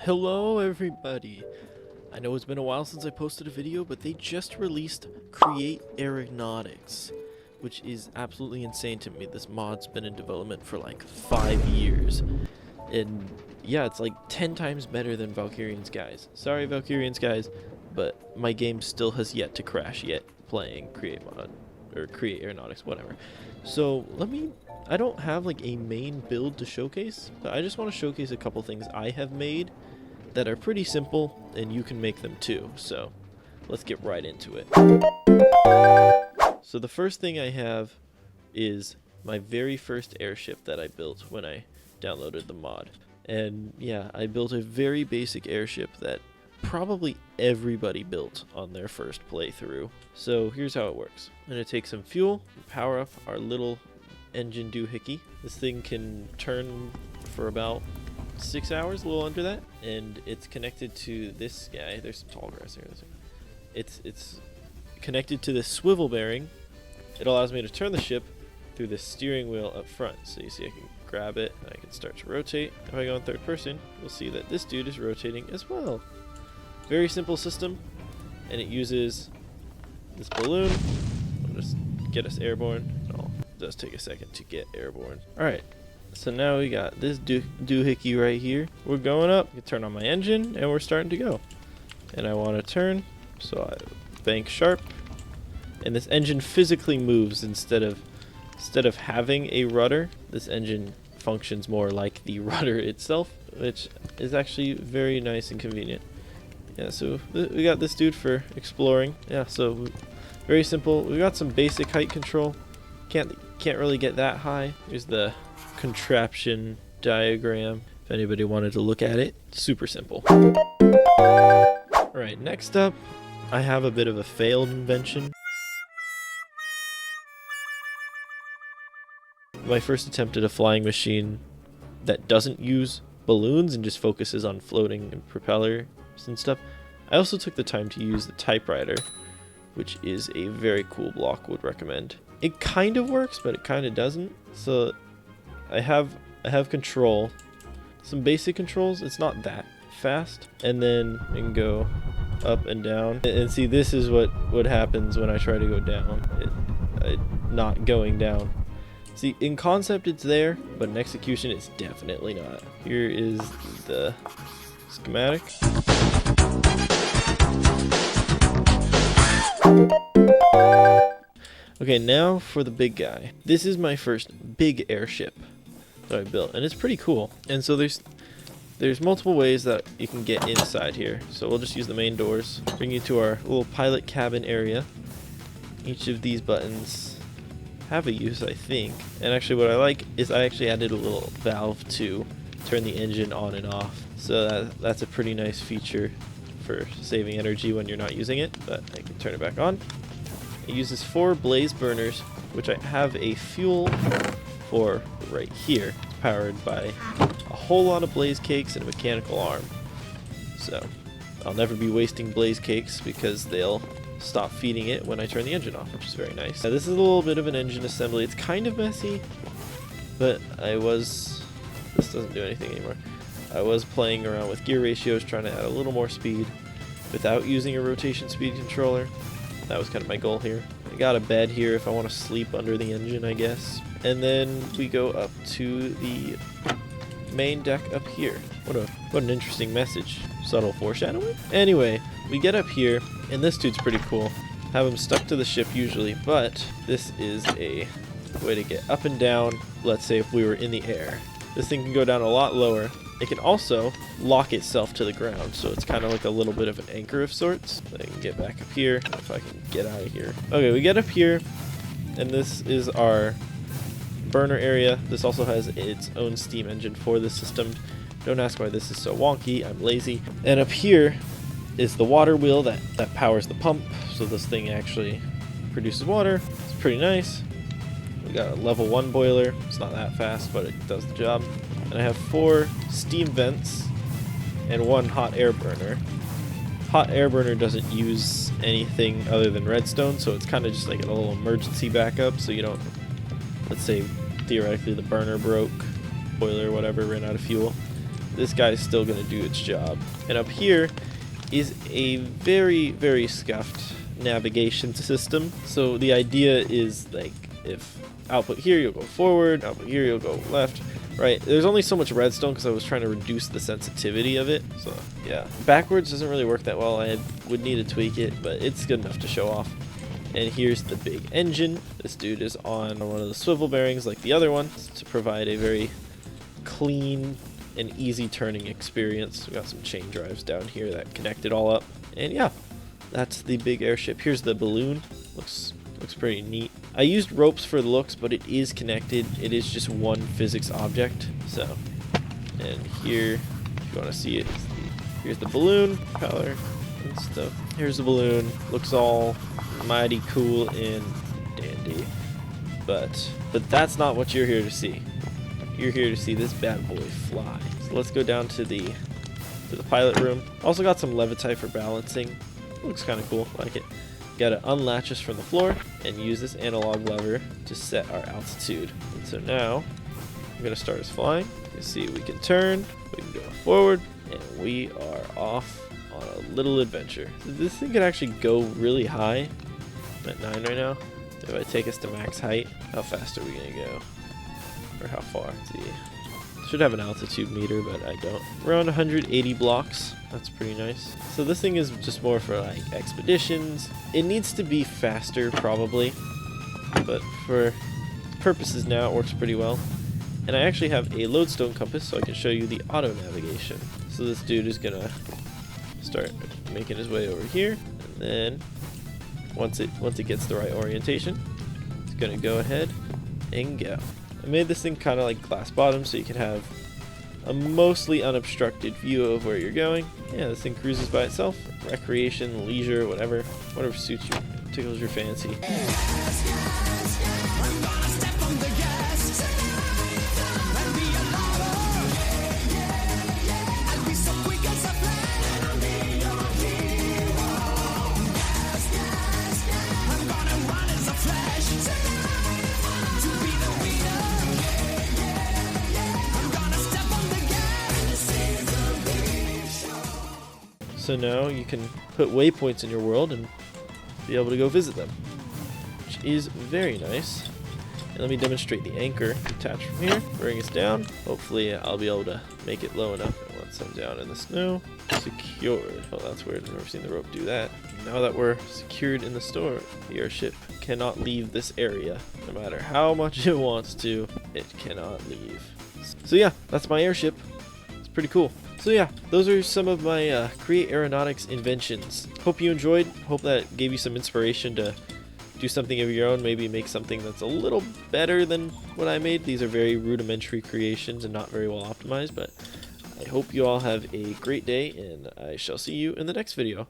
Hello everybody! I know it's been a while since I posted a video, but they just released Create Aeronautics, which is absolutely insane to me. This mod's been in development for like 5 years, and yeah, it's like 10 times better than Valkyrian Skies. Sorry Valkyrian Skies, but my game still has yet to crash yet playing Create Mod, or Create Aeronautics, whatever. So I don't have like a main build to showcase, but I just want to showcase a couple things I have made that are pretty simple, and you can make them too. So let's get right into it. So the first thing I have is my very first airship that I built when I downloaded the mod. And yeah, I built a very basic airship that probably everybody built on their first playthrough. So here's how it works. I'm going to take some fuel and power up our little engine doohickey. This thing can turn for about 6 hours, a little under that, and it's connected to this guy. There's some tall grass here. It's connected to this swivel bearing. It allows me to turn the ship through the steering wheel up front. So you see I can grab it and I can start to rotate. If I go in third person, you'll see that this dude is rotating as well. Very simple system, and it uses this balloon. I'll just get us airborne. It does take a second to get airborne. Alright, so now we got this doohickey right here. We're going up. I can turn on my engine and we're starting to go. And I want to turn, so I bank sharp. And this engine physically moves instead of having a rudder. This engine functions more like the rudder itself, which is actually very nice and convenient. Yeah, so we got this dude for exploring. Yeah, so very simple. We got some basic height control. Can't really get that high. Here's the contraption diagram if anybody wanted to look at it. Super simple. Alright, next up I have a bit of a failed invention. My first attempt at a flying machine that doesn't use balloons and just focuses on floating and propellers and stuff. I also took the time to use the typewriter, which is a very cool block. Would recommend. It kind of works, but it kind of doesn't. So I have control, some basic controls. It's not that fast, and then I can go up and down. And see, this is what happens when I try to go down. Not going down. See, in concept it's there, but in execution it's definitely not. Here is the schematic. Okay, now for the big guy. This is my first big airship that I built, and it's pretty cool. And so there's multiple ways that you can get inside here. So we'll just use the main doors, bring you to our little pilot cabin area. Each of these buttons have a use, I think. And actually what I like is I actually added a little valve to turn the engine on and off. So that's a pretty nice feature for saving energy when you're not using it, but I can turn it back on. It uses 4 blaze burners, which I have a fuel for right here. It's powered by a whole lot of blaze cakes and a mechanical arm. So I'll never be wasting blaze cakes because they'll stop feeding it when I turn the engine off, which is very nice. Now, this is a little bit of an engine assembly. It's kind of messy, but this doesn't do anything anymore. I was playing around with gear ratios, trying to add a little more speed without using a rotation speed controller. That was kind of my goal here. I got a bed here if I want to sleep under the engine, I guess. And then we go up to the main deck up here. What an interesting message. Subtle foreshadowing? Anyway, we get up here, and this dude's pretty cool. Have him stuck to the ship usually, but this is a way to get up and down, let's say if we were in the air. This thing can go down a lot lower. It can also lock itself to the ground, so it's kind of like a little bit of an anchor of sorts. I can get back up here, if I can get out of here. Okay, we get up here, and this is our burner area. This also has its own steam engine for this system. Don't ask why this is so wonky, I'm lazy. And up here is the water wheel that powers the pump, so this thing actually produces water. It's pretty nice. We got a level 1 boiler. It's not that fast, but it does the job. And I have 4 steam vents and 1 hot air burner. Hot air burner doesn't use anything other than redstone, so it's kind of just like a little emergency backup, so you don't, let's say theoretically the burner broke, boiler, whatever, ran out of fuel. this guy's still going to do its job. And up here is a very, very scuffed navigation system. So the idea is, like, if output here, you'll go forward, output here, you'll go left, right. There's only so much redstone because I was trying to reduce the sensitivity of it. So yeah, backwards doesn't really work that well. I would need to tweak it, but it's good enough to show off. And here's the big engine. This dude is on one of the swivel bearings like the other one to provide a very clean and easy turning experience. We got some chain drives down here that connect it all up. And yeah, that's the big airship. Here's the balloon. Looks pretty neat. I used ropes for the looks, but it is connected. It is just one physics object. So, and here, if you want to see it, here's the balloon color and stuff. Here's the balloon. Looks all mighty cool and dandy. But that's not what you're here to see. You're here to see this bad boy fly. So let's go down to the pilot room. Also got some levitite for balancing. Looks kind of cool. Like it. Got to unlatch us from the floor and use this analog lever to set our altitude. And so now I'm going to start us flying. You see, we can turn, we can go forward, and we are off on a little adventure. This thing can actually go really high. I'm at 9 right now. If I take us to max height, how fast are we going to go? Or how far? Let's see. Should have an altitude meter, but I don't. Around 180 blocks. That's pretty nice. So this thing is just more for like expeditions. It needs to be faster probably, but for purposes now it works pretty well. And I actually have a lodestone compass, so I can show you the auto navigation. So this dude is gonna start making his way over here, and then once it gets the right orientation, it's gonna go ahead and go. I made this thing kind of like glass bottom so you can have a mostly unobstructed view of where you're going. Yeah, this thing cruises by itself. Recreation, leisure, whatever suits you, tickles your fancy. So now you can put waypoints in your world and be able to go visit them, which is very nice. And let me demonstrate the anchor. Attach from here, bring us down. Hopefully I'll be able to make it low enough. And once I'm down in the snow, secured. Oh, that's weird. I've never seen the rope do that. Now that we're secured in the store, the airship cannot leave this area. No matter how much it wants to, it cannot leave. So yeah, that's my airship. It's pretty cool. So yeah, those are some of my Create Aeronautics inventions. Hope you enjoyed. Hope that gave you some inspiration to do something of your own. Maybe make something that's a little better than what I made. These are very rudimentary creations and not very well optimized, but I hope you all have a great day, and I shall see you in the next video.